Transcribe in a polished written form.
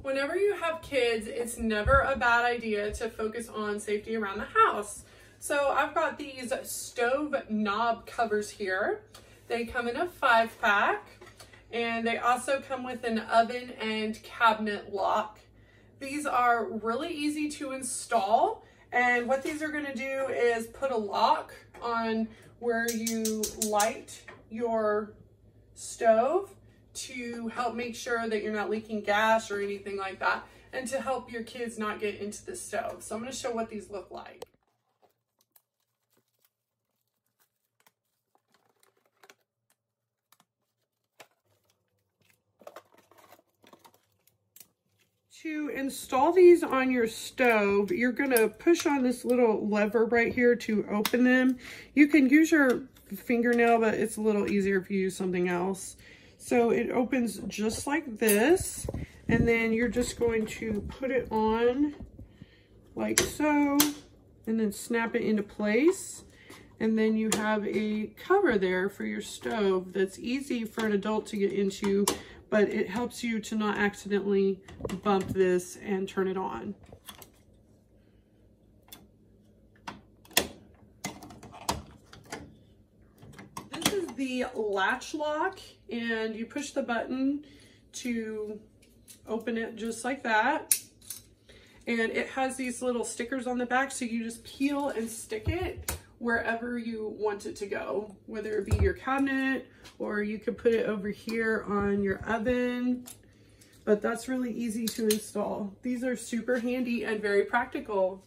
Whenever you have kids, it's never a bad idea to focus on safety around the house. So I've got these stove knob covers here. They come in a 5-pack, and they also come with an oven and cabinet lock. These are really easy to install, and what these are going to do is put a lock on where you light your stove to help make sure that you're not leaking gas or anything like that, and to help your kids not get into the stove. So I'm going to show what these look like. To install these on your stove, you're going to push on this little lever right here to open them. You can use your fingernail, but it's a little easier if you use something else. So it opens just like this, and then you're just going to put it on like so, and then snap it into place. And then you have a cover there for your stove that's easy for an adult to get into, but it helps you to not accidentally bump this and turn it on. This is the latch lock, and you push the button to open it just like that. And it has these little stickers on the back, so you just peel and stick it wherever you want it to go, whether it be your cabinet, or you could put it over here on your oven. But that's really easy to install. These are super handy and very practical.